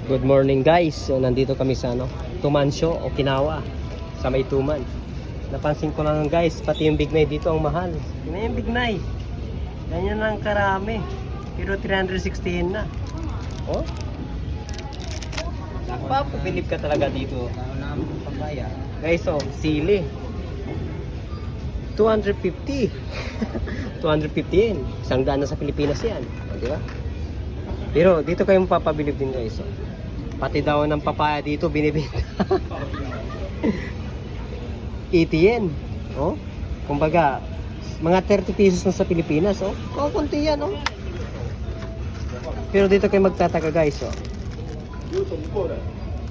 Good morning guys. So, nandito kami sa Tumansyo, Okinawa, sa may Tuman. Napansin ko lang guys, pati yung Bignay dito ang mahal. Tingnan yung Bignay. Ganyan lang karami. Pero 316 na. Oh? Papapilip ka talaga dito. Guys, oh, sili. 250. 250 yen. Isang daan na sa Pilipinas yan. O, di ba? Pero dito kayo mapapabilib din guys. Oh. Pati daw ng papaya dito binibenta. 80 yen. Oh. Kumbaga, mga 30 pesos na sa Pilipinas. Oh. Kunti yan. Oh. Pero dito kayo magtataka guys. Oh.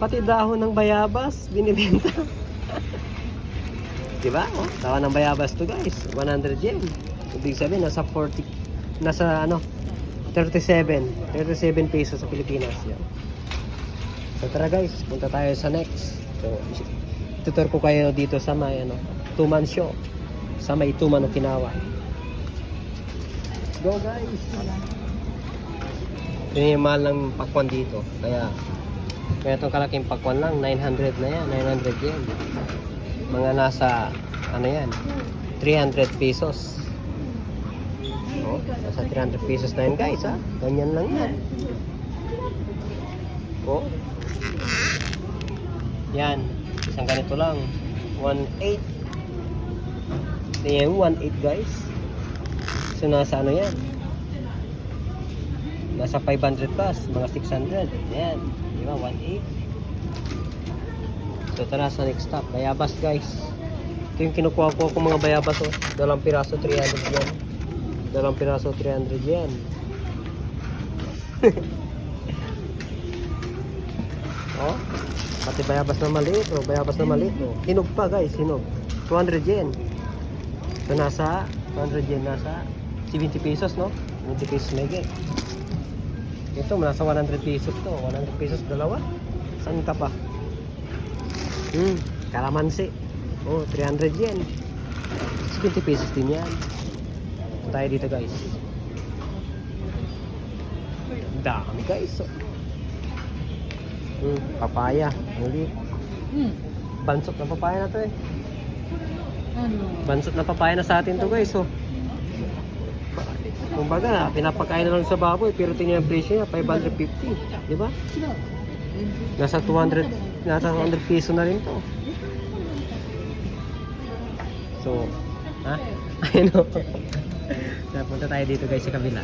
Pati dahon ng bayabas binibenta. Diba? Oh, dahon ng bayabas to guys. 100 yen. Ibig sabihin nasa 40, nasa 37 pesos sa Pilipinas yan. So tara guys, punta tayo sa next. So tutur ko kayo dito sa may Tumansyo, sa may Tuman, Okinawa. Go guys. Ito yung mahal ng pakwan dito. Kaya itong kalaking pakwan lang 900 na yan, 900 yen. Mga nasa yan, 300 pesos. Oh, nasa 300 pesos na yan guys ha. Ganyan lang yan. Oh. Yan, isang ganito lang 1.8. Yan, 1.8 guys. So nasa yan, nasa 500 plus, mga 600. Yan, diba, 1.8. So tara sa next stop, bayabas guys. Ito yung kinukuha ko mga bayabas. Oh. Dalang piraso 300 yan. Dalang piraso 300 yan. Oh, pati bayabas na maliit. Oh, bayabas na maliit. Oh. Hinog pa guys, hinog. 200 yen. So nasa 200 yen, nasa 70 pesos no? 70 pesos mega. Ito nasa 100 pesos to. 100 pesos dalawa. Saan ka pa? Kalamansi. Oh, 300 yen. 70 pesos din yan. Tayo dito guys. Dami guys. Oh. Papaya. Hindi. Bansot na papaya na to eh. Bansot na papaya na sa atin to guys. Oh. Kumbaga, pinapakain na lang sa baboy. Pero tingnan yung presyo niya, 550. Diba? Nasa 200 peso na rin to. So, ha? Ayun o. Punta tayo dito guys sa kabila.